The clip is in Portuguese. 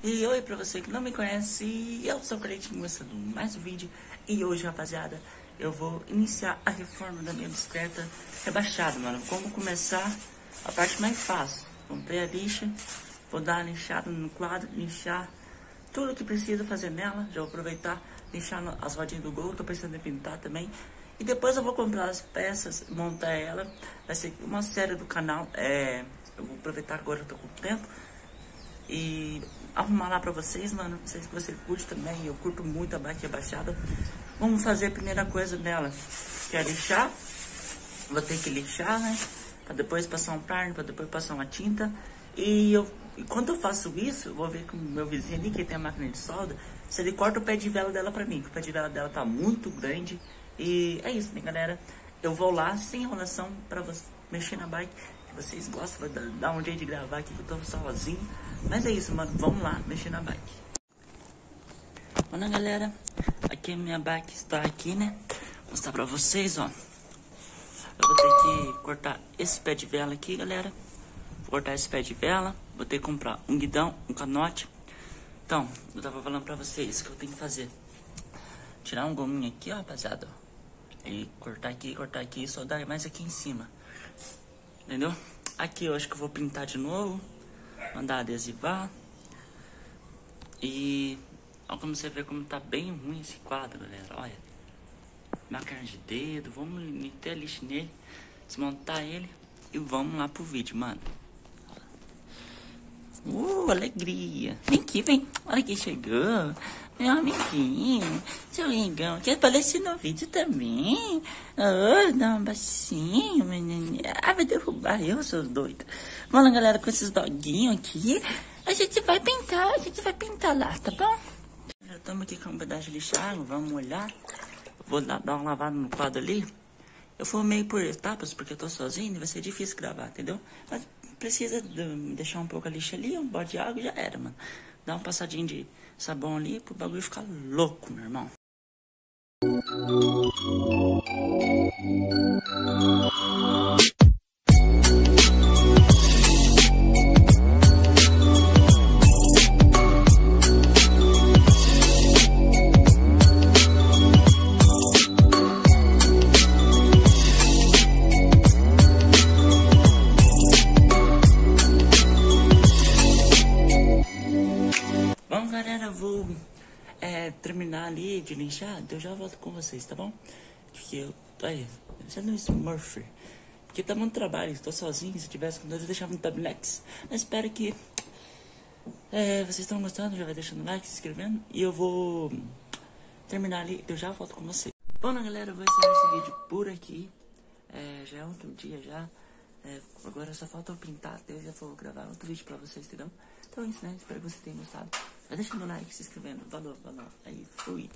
E oi pra você que não me conhece, eu sou o Cleitinho, mostrando mais um vídeo. E hoje, rapaziada, eu vou iniciar a reforma da minha bicicleta rebaixada, mano. Como começar a parte mais fácil. Comprei a lixa, vou dar uma lixada no quadro, lixar tudo que precisa fazer nela. Já vou aproveitar, lixar as rodinhas do Gol, tô pensando em pintar também. E depois eu vou comprar as peças, montar ela. Vai ser uma série do canal, eu vou aproveitar agora, eu tô com tempo. E arrumar lá pra vocês, mano. Não sei se você curte também. Eu curto muito a bike rebaixada. Vamos fazer a primeira coisa dela, que é lixar. Vou ter que lixar, né? Pra depois passar um primer, pra depois passar uma tinta. E quando eu faço isso, eu vou ver com o meu vizinho ali, que tem a máquina de solda, se ele corta o pé de vela dela pra mim. Que o pé de vela dela tá muito grande. E é isso, minha galera. Eu vou lá, sem enrolação, pra mexer na bike. Vocês gostam, vai dar um jeito de gravar aqui que eu tô sozinho. Mas é isso, mano, vamos lá mexer na bike. Olha, galera, aqui a minha bike está aqui, né? Vou mostrar pra vocês, ó. Eu vou ter que cortar esse pé de vela aqui, galera. Vou cortar esse pé de vela. Vou ter que comprar um guidão, um canote. Então, eu tava falando pra vocês o que eu tenho que fazer. Tirar um gominho aqui, ó, rapaziada, ó. E cortar aqui, só dar mais aqui em cima. Entendeu? Aqui eu acho que eu vou pintar de novo. Mandar adesivar. E ó, como você vê como tá bem ruim esse quadro, galera. Olha, máquina de dedo. Vamos meter a lixa nele, desmontar ele e vamos lá pro vídeo, mano. Alegria. Vem aqui, vem. Olha quem chegou. Meu amiguinho, seu lingão, quer aparecer no vídeo também? Dá um baixinho, menino. Vai derrubar eu, seus doidos. Vamos lá, galera, com esses doguinhos aqui. A gente vai pintar lá, tá bom? Já estamos aqui com um pedaço de lixar, vamos molhar. Vou dar uma lavada no quadro ali. Eu vou meio por etapas, porque eu tô sozinho e vai ser difícil gravar, entendeu? Mas precisa deixar um pouco a lixa ali, um balde de água e já era, mano. Dá uma passadinha de sabão ali pro bagulho ficar louco, meu irmão. Bom, galera, vou terminar ali de lixar, eu já volto com vocês, tá bom? Porque eu tô aí, sendo um Smurf. Porque tá muito trabalho, estou sozinho. Se tivesse com dois, eu deixava um tablex. Mas espero que vocês estão gostando, já vai deixando like, se inscrevendo. E eu vou terminar ali, eu já volto com vocês. Bom, né, galera, eu vou encerrar esse vídeo por aqui. Já é outro dia já. Agora só falta eu pintar, eu já vou gravar outro vídeo pra vocês, entendeu? Então é isso, né? Espero que vocês tenham gostado. Vai deixando o like, se inscrevendo. Valeu. Aí, fui.